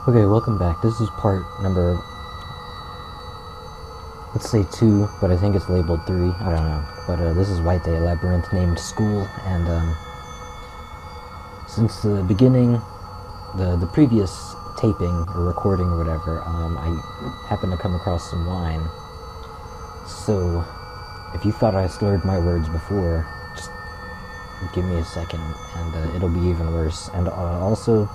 Okay, welcome back. This is part number, let's say 2, but I think it's labeled 3. I don't know. But this is Whiteday, Labyrinth Named School, and since the beginning, the previous taping or recording or whatever, I happened to come across some wine. So, if you thought I slurred my words before, just give me a second, and it'll be even worse. And also,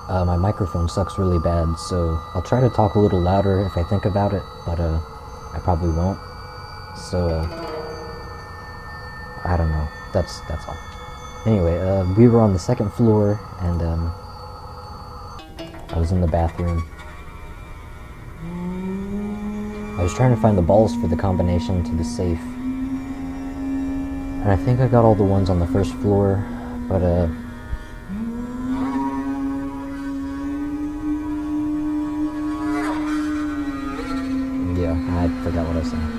my microphone sucks really bad, so I'll try to talk a little louder if I think about it, but I probably won't. So I don't know. That's all. Anyway, we were on the second floor, and I was in the bathroom. I was trying to find the balls for the combination to the safe, and I think I got all the ones on the first floor, but yeah, I forgot what I was saying.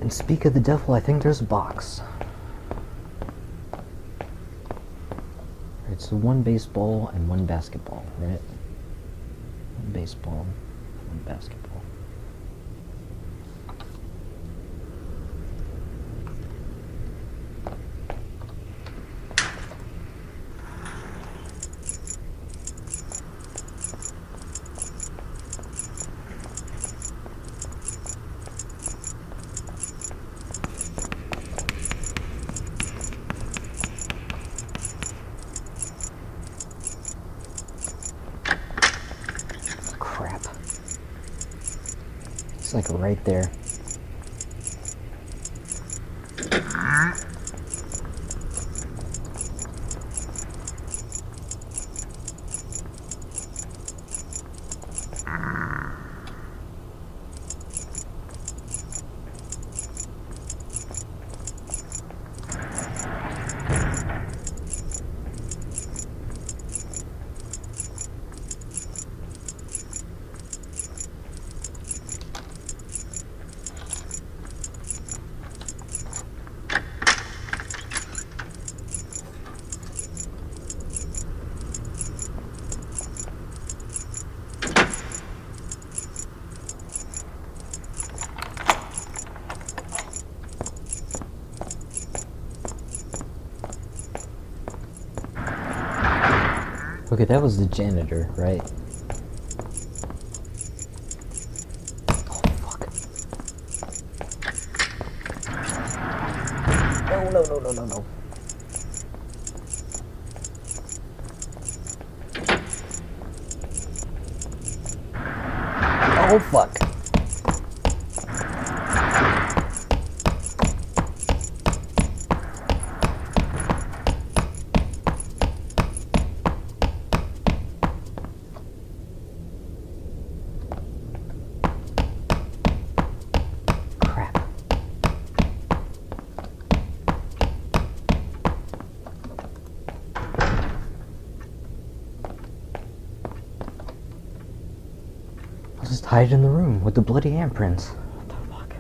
And speak of the devil, I think there's a box. Right, so 1 baseball and 1 basketball, right? 1 baseball, 1 basketball. Crap. It's like right there. Okay, that was the janitor, right? Oh, fuck. No. Oh, fuck. I'll just hide in the room with the bloody handprints. What the fuck?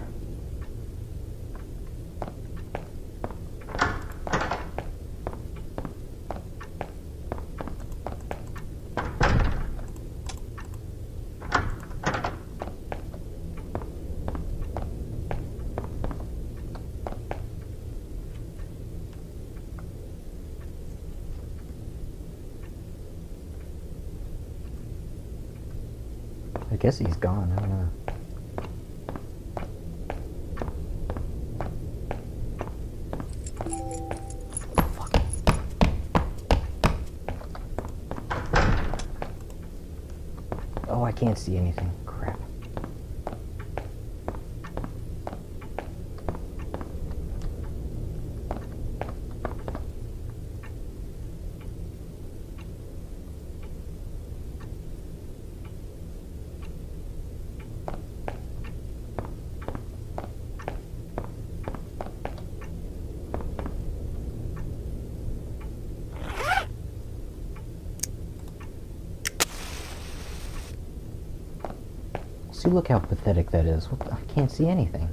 I guess he's gone, I don't know. Fuck. Oh, I can't see anything. Crap. See, look how pathetic that is. What the, I can't see anything.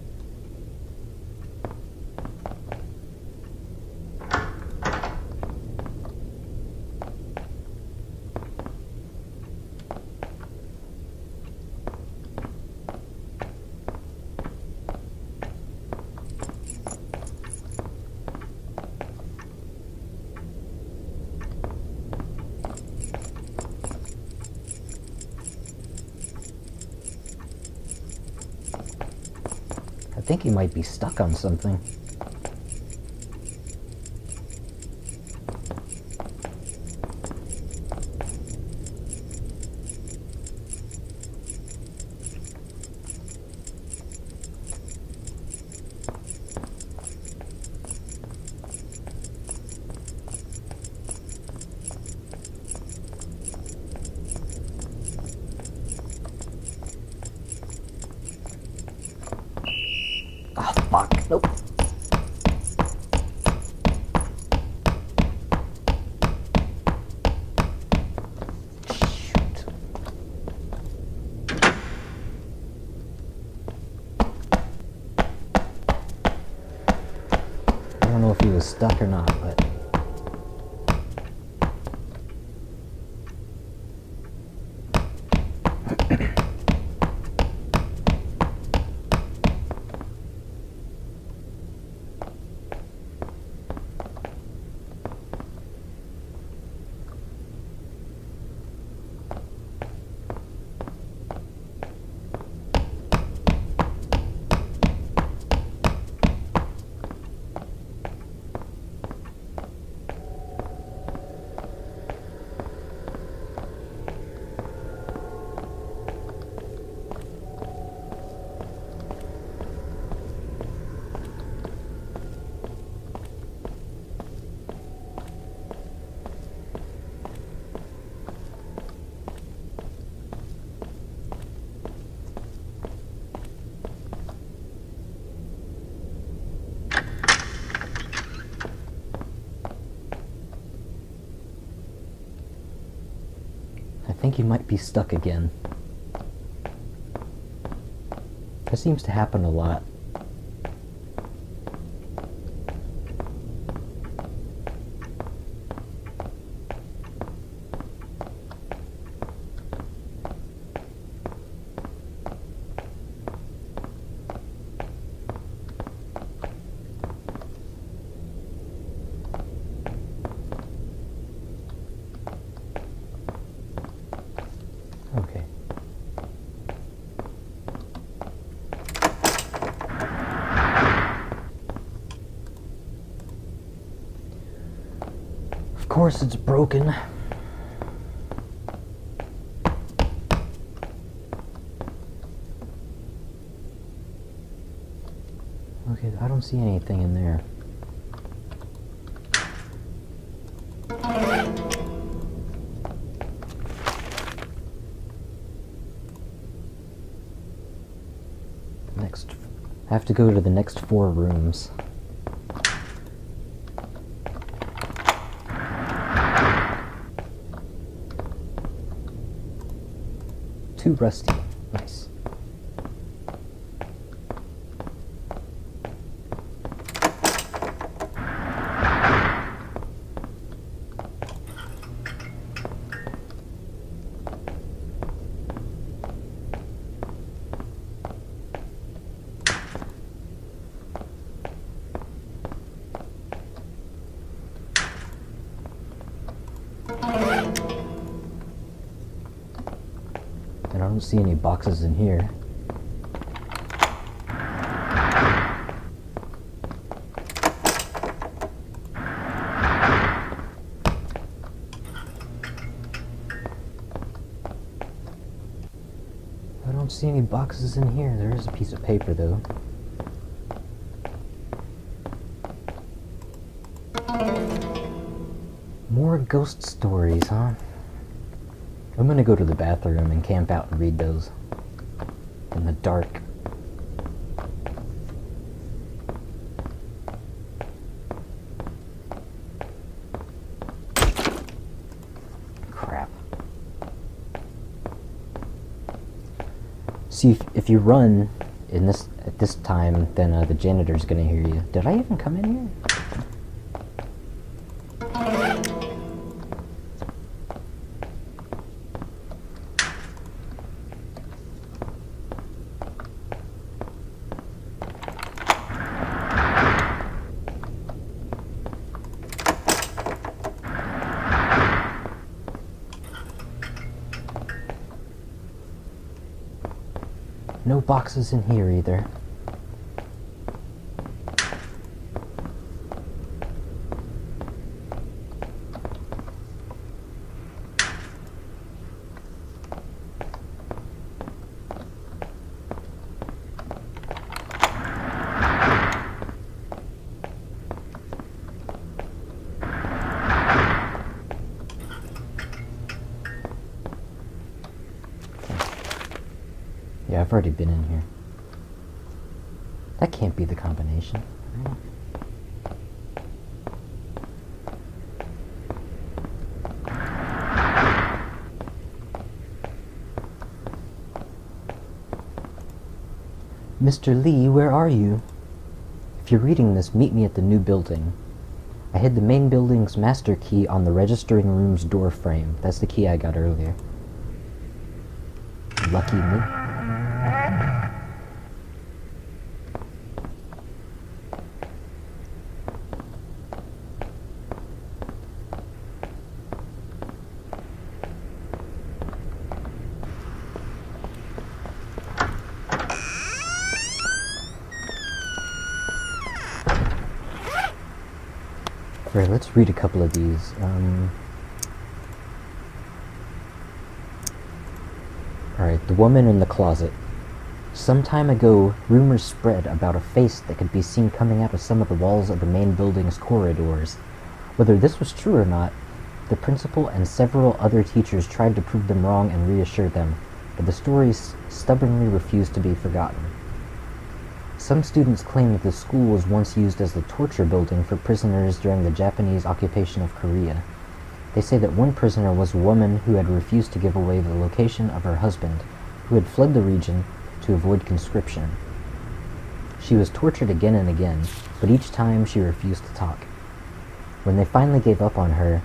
I think he might be stuck on something. Oh, fuck. Nope. Shoot. I don't know if he was stuck or not, but... I think he might be stuck again. That seems to happen a lot. Okay. Of course it's broken. Okay, I don't see anything in there. I have to go to the next 4 rooms. Too rusty. Nice. And I don't see any boxes in here. I don't see any boxes in here. There is a piece of paper though. More ghost stories, huh? I'm gonna go to the bathroom and camp out and read those in the dark. Crap. See, if you run at this time, then the janitor's gonna hear you. Did I even come in here? No boxes in here either. Yeah, I've already been in here. That can't be the combination. Mr. Lee, where are you? If you're reading this, meet me at the new building. I hid the main building's master key on the registering room's door frame. That's the key I got earlier. Lucky me. Alright, let's read a couple of these. Alright, The Woman in the Closet. Some time ago, rumors spread about a face that could be seen coming out of some of the walls of the main building's corridors. Whether this was true or not, the principal and several other teachers tried to prove them wrong and reassure them, but the stories stubbornly refused to be forgotten. Some students claim that the school was once used as the torture building for prisoners during the Japanese occupation of Korea. They say that one prisoner was a woman who had refused to give away the location of her husband, who had fled the region to avoid conscription. She was tortured again and again, but each time she refused to talk. When they finally gave up on her,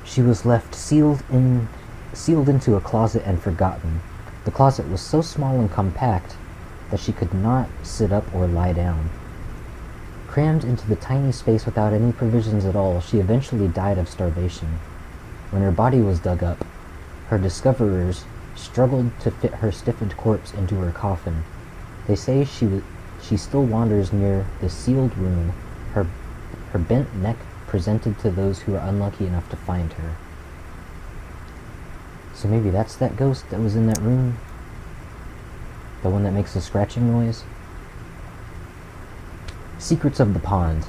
she was left sealed into a closet and forgotten. The closet was so small and compact that she could not sit up or lie down. Crammed into the tiny space without any provisions at all, she eventually died of starvation. When her body was dug up, her discoverers struggled to fit her stiffened corpse into her coffin. They say she still wanders near the sealed room, her bent neck presented to those who are unlucky enough to find her. So maybe that's that ghost that was in that room? The one that makes the scratching noise? Secrets of the Pond.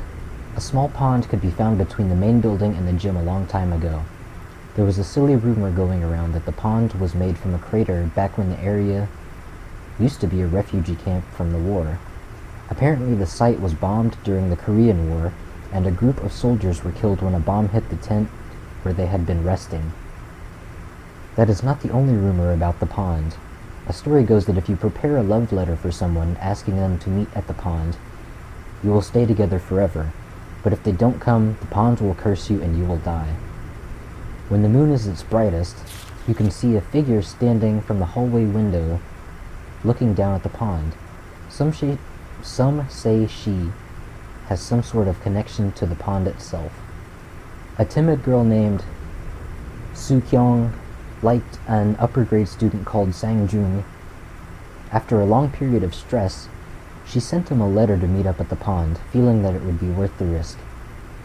A small pond could be found between the main building and the gym a long time ago. There was a silly rumor going around that the pond was made from a crater back when the area used to be a refugee camp from the war. Apparently the site was bombed during the Korean War, and a group of soldiers were killed when a bomb hit the tent where they had been resting. That is not the only rumor about the pond. A story goes that if you prepare a love letter for someone asking them to meet at the pond, you will stay together forever, but if they don't come, the pond will curse you and you will die. When the moon is its brightest, you can see a figure standing from the hallway window looking down at the pond. Some say she has some sort of connection to the pond itself. A timid girl named Soo-kyung liked an upper grade student called Sang-jung. After a long period of stress, she sent him a letter to meet up at the pond, feeling that it would be worth the risk.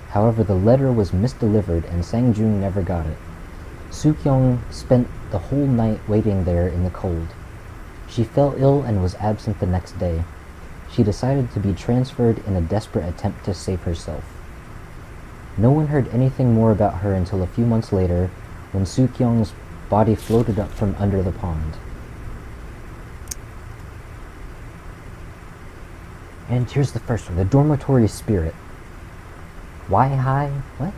However, the letter was misdelivered and Sang-jung never got it. Soo-kyung spent the whole night waiting there in the cold. She fell ill and was absent the next day. She decided to be transferred in a desperate attempt to save herself. No one heard anything more about her until a few months later, when Soo-kyung's body floated up from under the pond. And here's the first one, the dormitory spirit. Why high? What?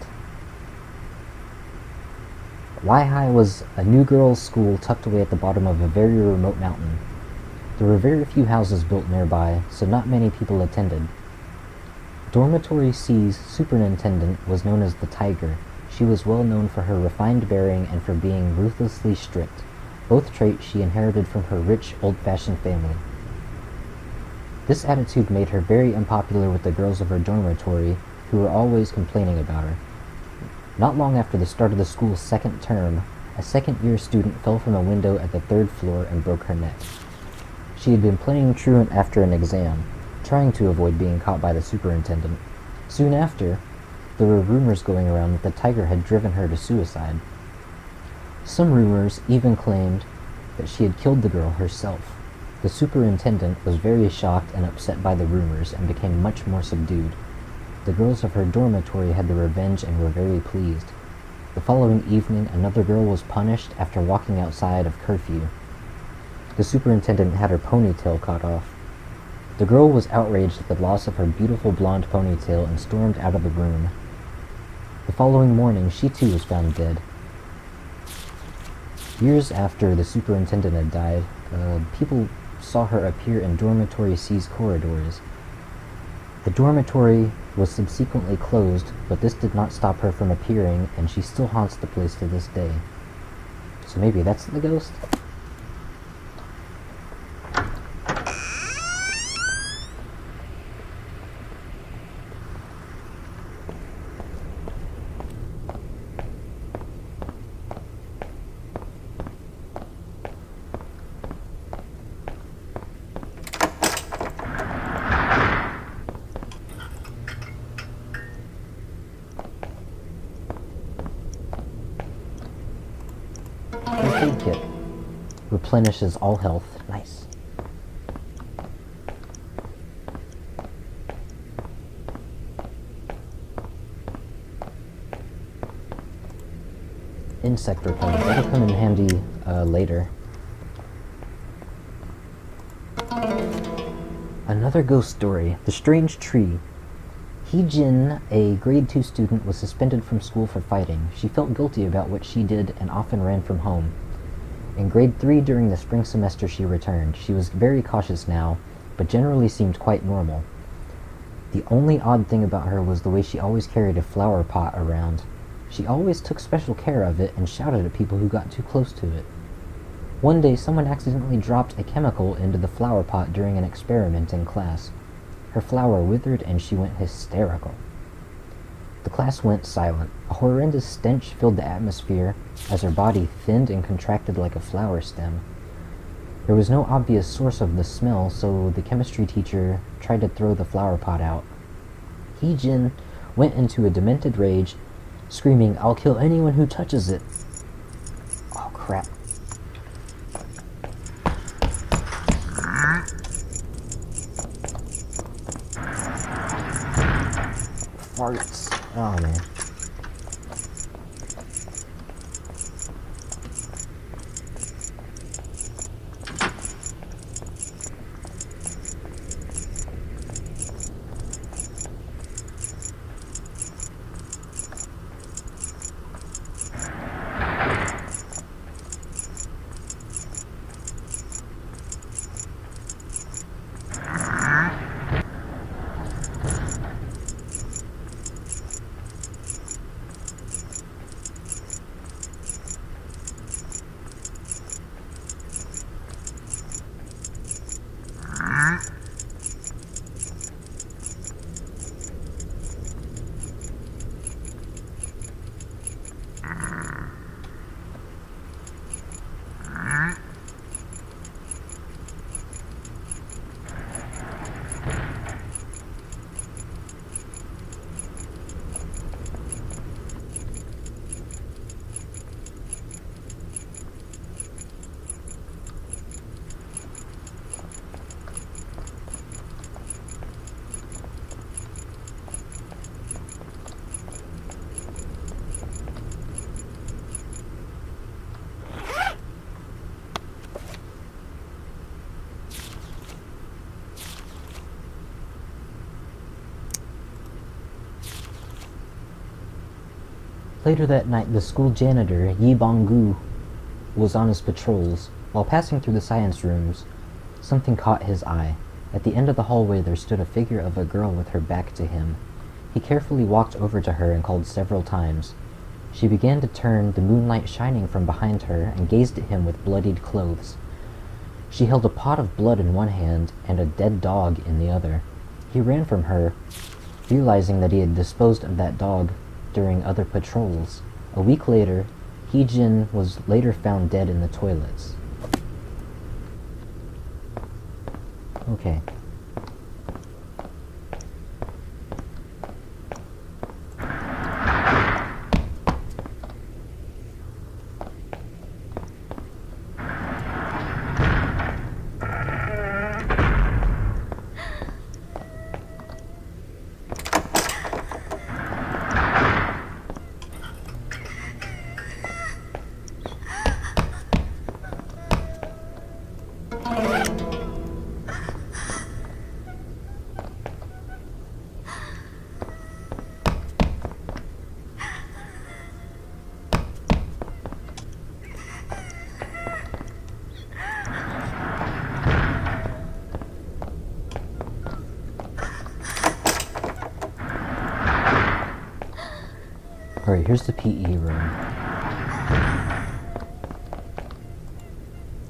Whiteday was a new girls' school tucked away at the bottom of a very remote mountain. There were very few houses built nearby, so not many people attended. Dormitory C's superintendent was known as the Tiger. She was well known for her refined bearing and for being ruthlessly strict, both traits she inherited from her rich, old-fashioned family. This attitude made her very unpopular with the girls of her dormitory, who were always complaining about her. Not long after the start of the school's second term, a second-year student fell from a window at the third floor and broke her neck. She had been playing truant after an exam, trying to avoid being caught by the superintendent. Soon after, there were rumors going around that the Tiger had driven her to suicide. Some rumors even claimed that she had killed the girl herself. The superintendent was very shocked and upset by the rumors and became much more subdued. The girls of her dormitory had their revenge and were very pleased. The following evening, another girl was punished after walking outside of curfew. The superintendent had her ponytail cut off. The girl was outraged at the loss of her beautiful blonde ponytail and stormed out of the room. The following morning, she too was found dead. Years after the superintendent had died, people saw her appear in Dormitory C's corridors. The dormitory was subsequently closed, but this did not stop her from appearing, and she still haunts the place to this day. So maybe that's the ghost? First aid kit. Replenishes all health. Nice. Insect repellent. That'll come in handy later. Another ghost story. The Strange Tree. Hee-jin, a grade 2 student, was suspended from school for fighting. She felt guilty about what she did and often ran from home. In grade 3 during the spring semester she returned. She was very cautious now, but generally seemed quite normal. The only odd thing about her was the way she always carried a flower pot around. She always took special care of it and shouted at people who got too close to it. One day someone accidentally dropped a chemical into the flower pot during an experiment in class. Her flower withered and she went hysterical. The class went silent. A horrendous stench filled the atmosphere as her body thinned and contracted like a flower stem. There was no obvious source of the smell, so the chemistry teacher tried to throw the flower pot out. Hee-jin went into a demented rage, screaming, "I'll kill anyone who touches it." Oh, crap. Farts. Oh, man. Later that night, the school janitor, Yi Bong-gu, was on his patrols. While passing through the science rooms, something caught his eye. At the end of the hallway there stood a figure of a girl with her back to him. He carefully walked over to her and called several times. She began to turn, the moonlight shining from behind her, and gazed at him with bloodied clothes. She held a pot of blood in one hand and a dead dog in the other. He ran from her, realizing that he had disposed of that dog during other patrols. A week later, Hee-jin was later found dead in the toilets. Okay. Alright, here's the PE room.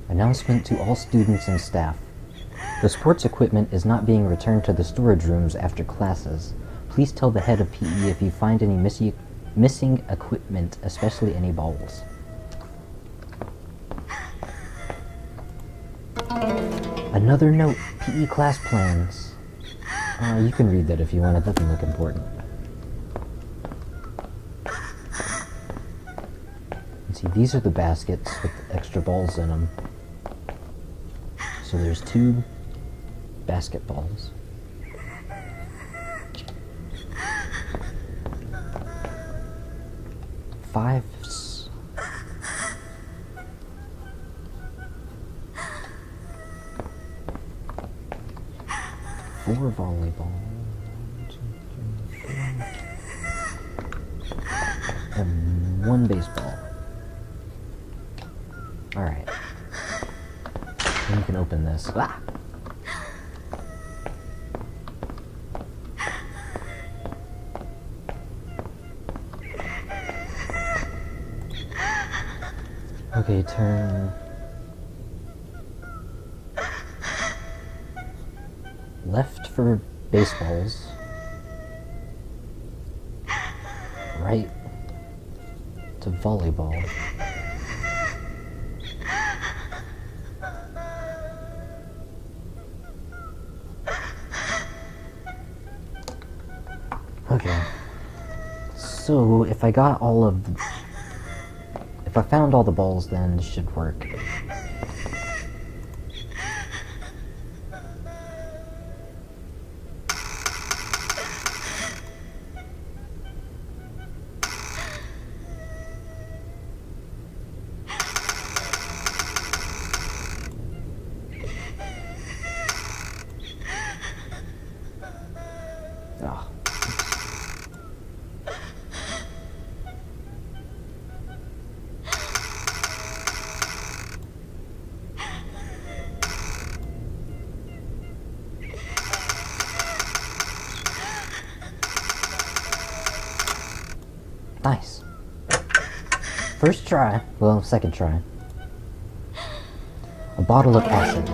Announcement to all students and staff. The sports equipment is not being returned to the storage rooms after classes. Please tell the head of PE if you find any missing equipment, especially any balls. Another note, PE class plans. You can read that if you want, it doesn't look important. See, these are the baskets with extra balls in them. So there's 2 basketballs. Fives. 4 volleyball. 1, 2, 3, 4. And 1 baseball. Alright. Then you can open this. Ah! Okay, turn left for baseballs, right to volleyball. Okay, so if I got all of if I found all the balls, then this should work. Oh. Nice. First try, well, second try. A bottle of acid.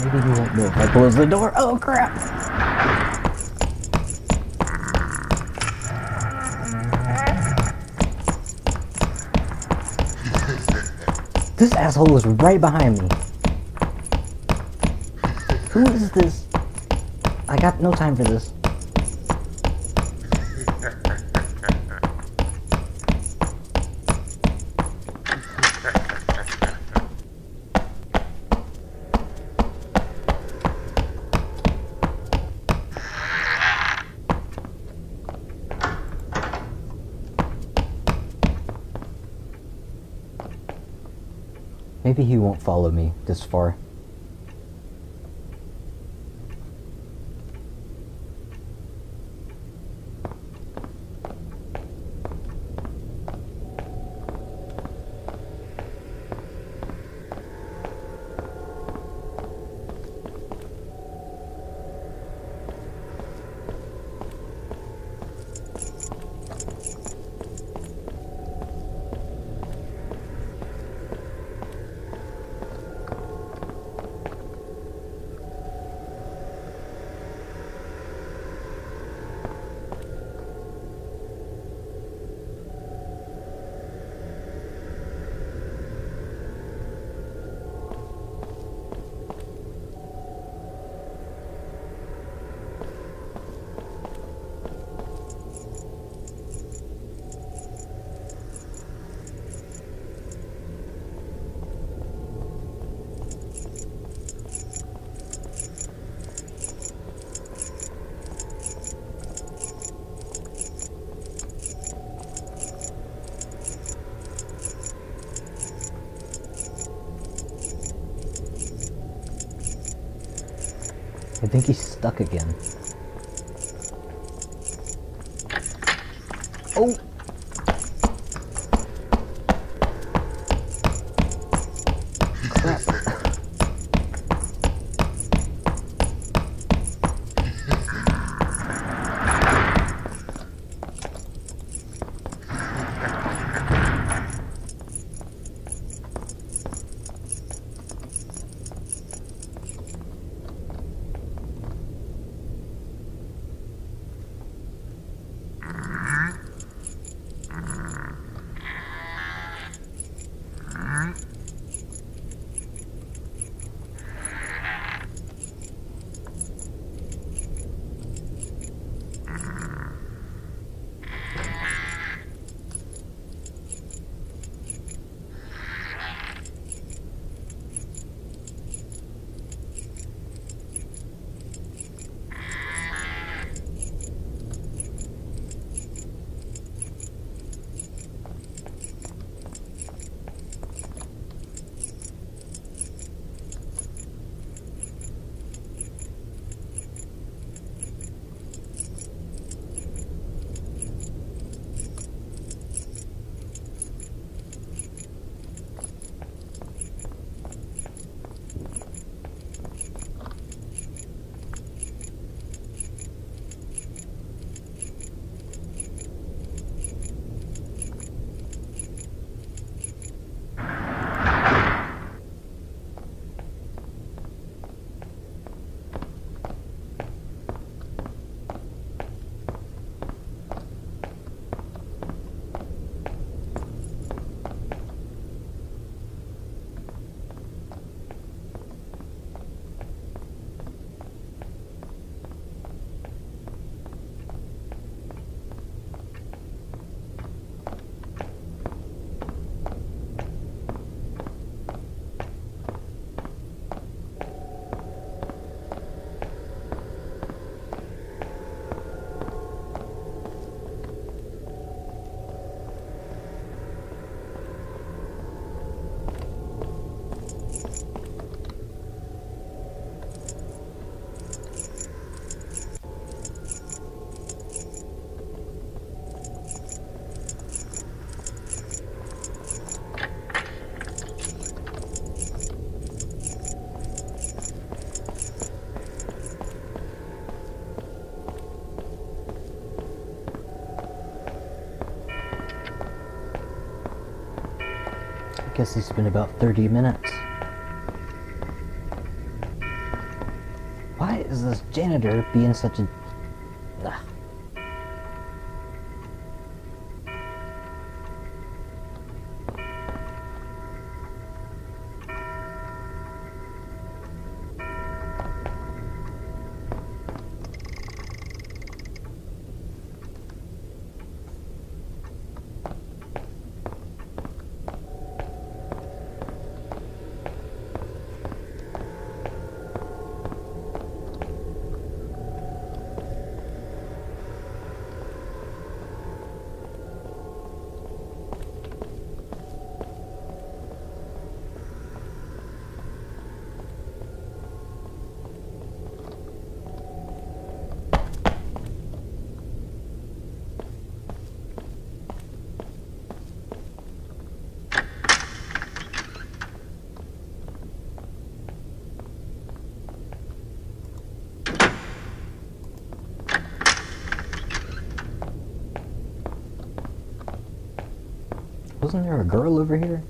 Maybe he won't know if I close the door. Oh, crap! This asshole is right behind me. Who is this? I got no time for this. Maybe he won't follow me this far. I think he's stuck again. Oh! Crap. Guess it's been about 30 minutes. is this janitor being such a... Ugh. Wasn't there a girl over here?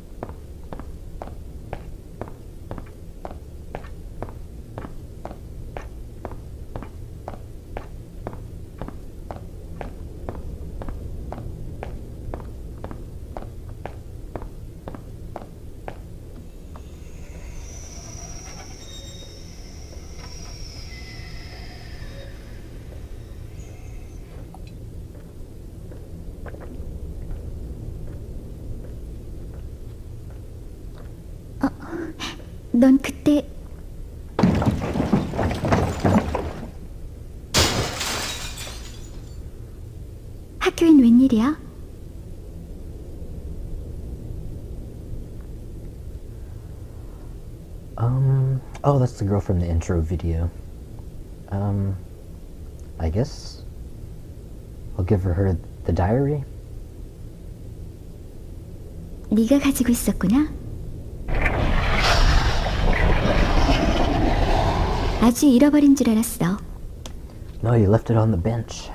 넌 그때 학교엔 웬일이야? Oh, that's the girl from the intro video. I guess I'll give her the diary. 네가 가지고 있었구나. 아주 잃어버린 줄 알았어. No, you left it on the bench.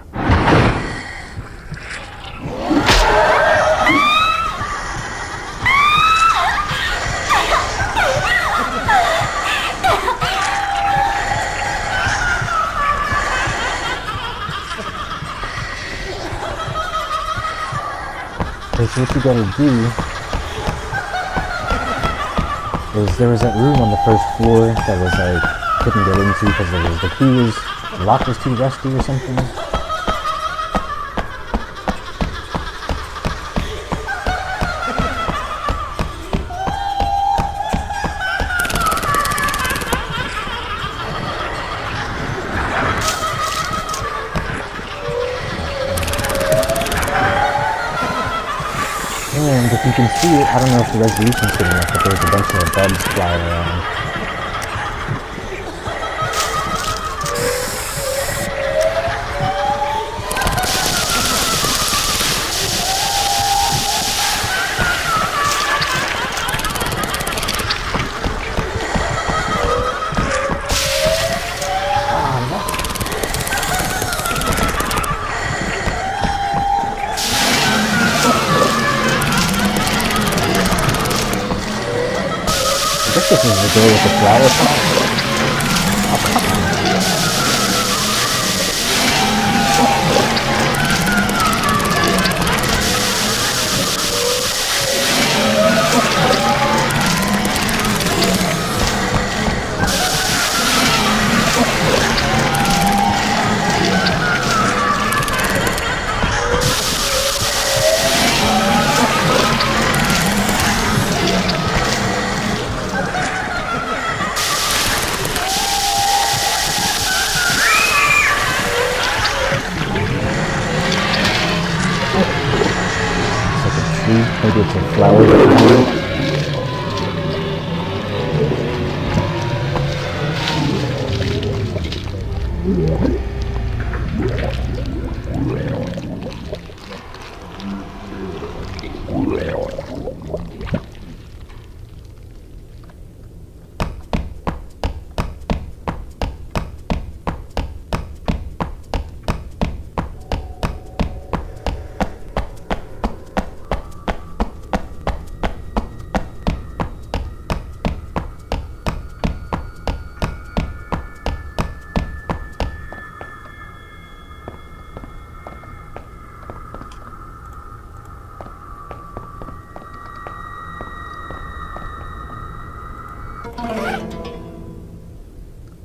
So what you gotta do is there was that room on the first floor that was like couldn't get into because the key was the lock was too rusty or something. And if you can see it, I don't know if the resolution's good enough, but there's a bunch of bugs flying around. I guess this is the girl with the flower pot. Oh, come on. Maybe it's a flower that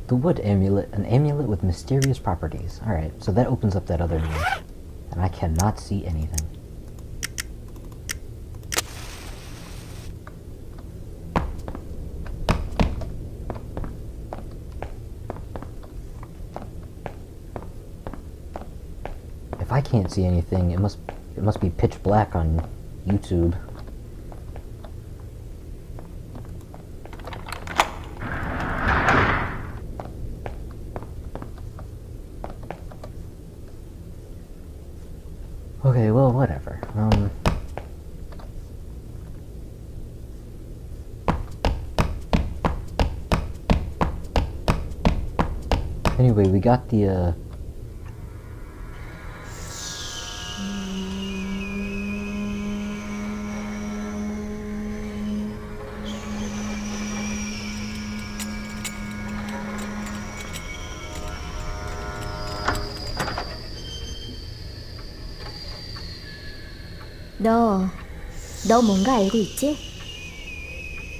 The wood amulet, an amulet with mysterious properties. Alright, so that opens up that other door. And I cannot see anything. If I can't see anything, it must be pitch black on YouTube. Okay, well, whatever. Anyway, we got the, 너 뭔가 알고 있지?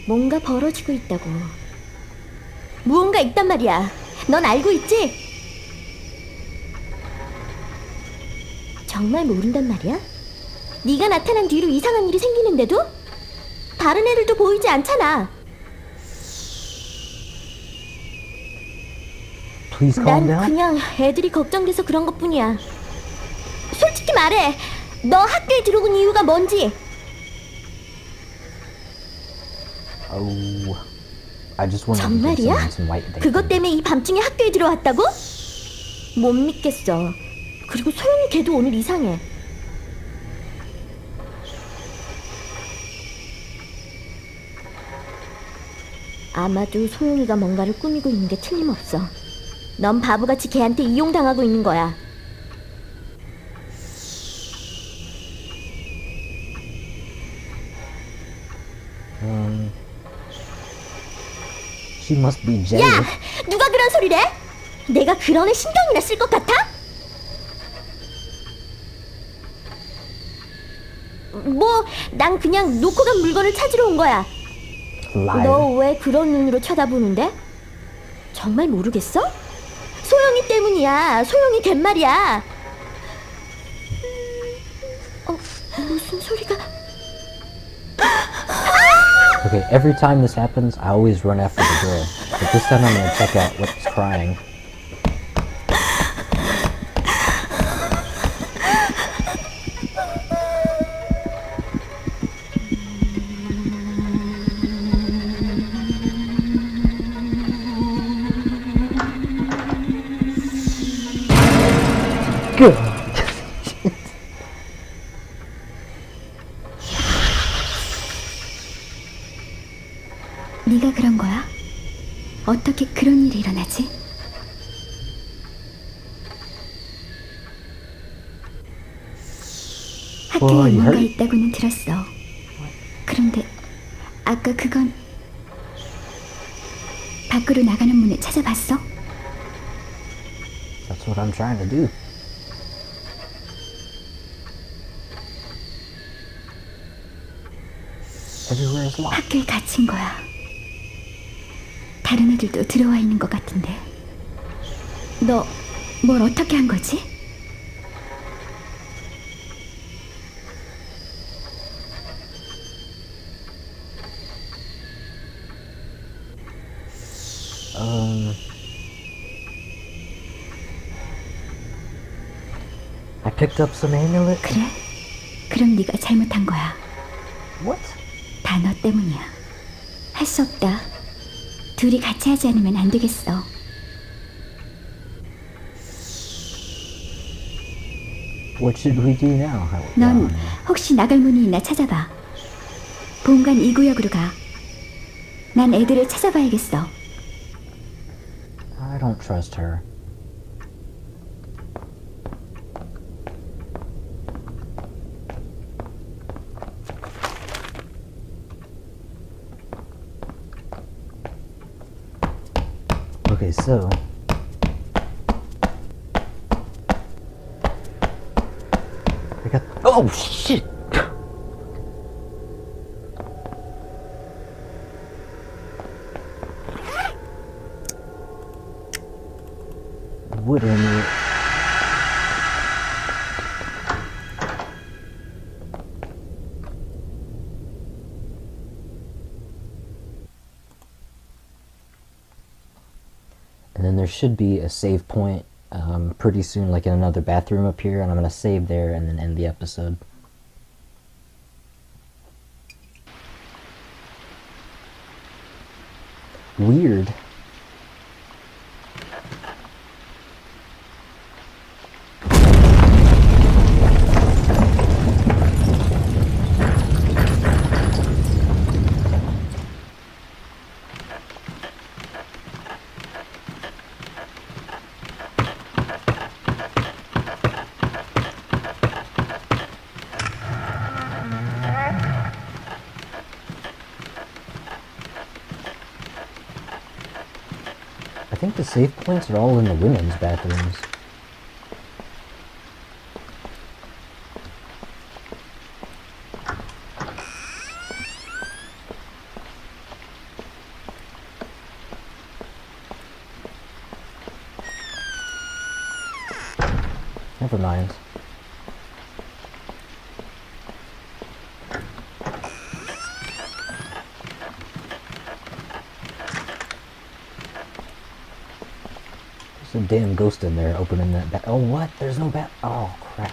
뭔가 벌어지고 있다고. 무언가 있단 말이야. 넌 알고 있지? 정말 모른단 말이야? 네가 나타난 뒤로 이상한 일이 생기는데도? 다른 애들도 보이지 않잖아. Please calm 난 down. 그냥 애들이 걱정돼서 그런 것뿐이야. 솔직히 말해. 너 학교에 들어온 이유가 뭔지. Oh, I just wanted to give 정말이야? someone some Whiteday. 그것 때문에 이 밤중에 학교에 들어왔다고? 못 믿겠어. 그리고 소영이 걔도 오늘 이상해. 아마도 소영이가 뭔가를 꾸미고 있는 게 틀림없어. 넌 바보같이 걔한테 이용당하고 있는 거야. She must be 야! jealous. 누가 그런 소리를 해? 내가 그런 애 신경이나 쓸 것 같아? 뭐, 난 그냥 놓고 간 물건을 찾으러 온 거야. Liar. 너 왜 그런 눈으로 쳐다보는데? 정말 모르겠어? 소영이 때문이야. 소영이 갯말이야. 무슨 소리가... Okay, every time this happens, I always run after the girl. But this time I'm gonna check out what's crying. Good. 네가 그런 거야? 어떻게 그런 일이 일어나지? 학교에 you 뭔가 hurt? 있다고는 들었어. 그런데 아까 그건 밖으로 나가는 문을 찾아봤어? That's what I'm trying to do. Everywhere is locked. 학교에 갇힌 거야. 다른 애들도 들어와 있는 것 같은데. 너 뭘 어떻게 한 거지? I picked up some amulet. 그래? 그럼 네가 잘못한 거야. What? 다 너 때문이야. 할 수 없다. 둘이 같이 하지 않으면 안 되겠어. What should we do now? 넌 혹시 나갈 문이 있나 찾아봐. 본관 2구역으로 가. 난 애들을 찾아봐야겠어. I don't trust her. Okay, so I got. Oh shit! wood earlier. And then there should be a save point pretty soon, like in another bathroom up here, and I'm going to save there and then end the episode. Weird. I think the save points are all in the women's bathrooms. Never mind. There's a damn ghost in there opening that bat. Oh, what? There's no bat. Oh, crap.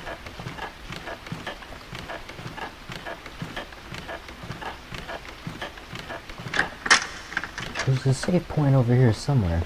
There's a save point over here somewhere.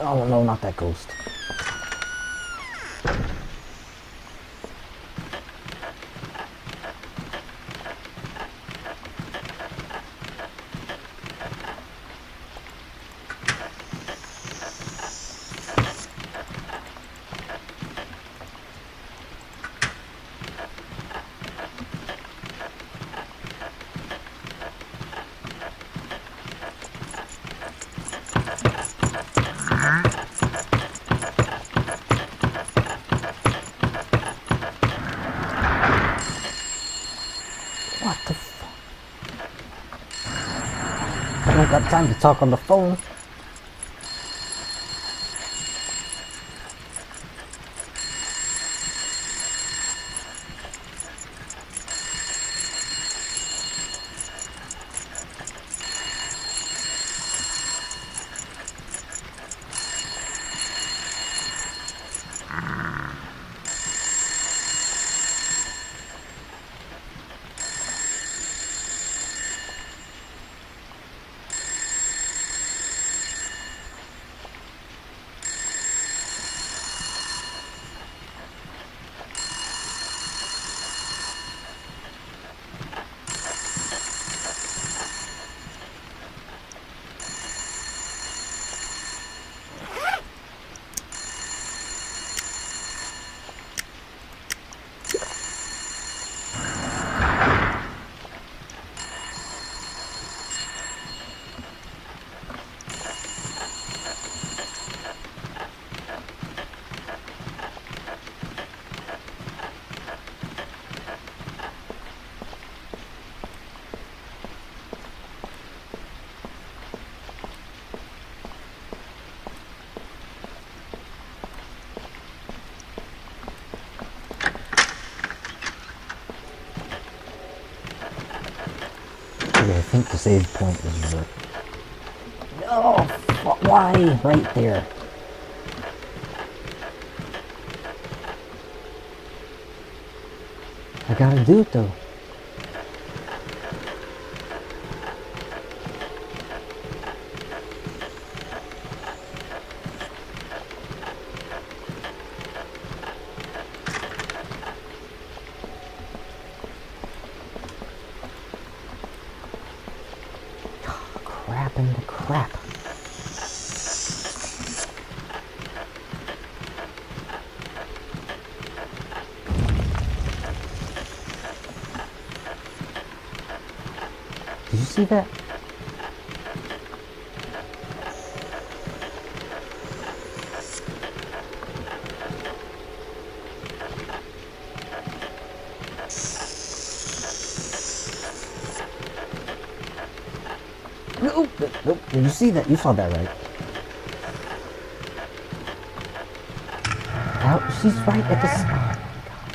Oh no, not that ghost. What the fuck? I don't got time to talk on the phone. Okay, I think the save point is right. No, why? Right there. I gotta do it though. Crap into crap. Did you see that? Nope, nope. Did you see that? You saw that, right? Ow, she's right at the... Oh my god.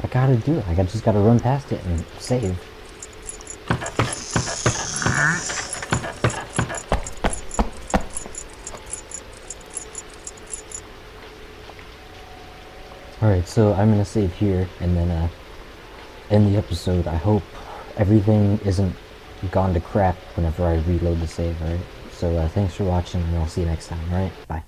I gotta do it. I just gotta run past it and save. Alright, so I'm gonna save here and then end the episode. I hope everything isn't gone to crap whenever I reload the save, alright? So thanks for watching and I'll see you next time, alright? Bye.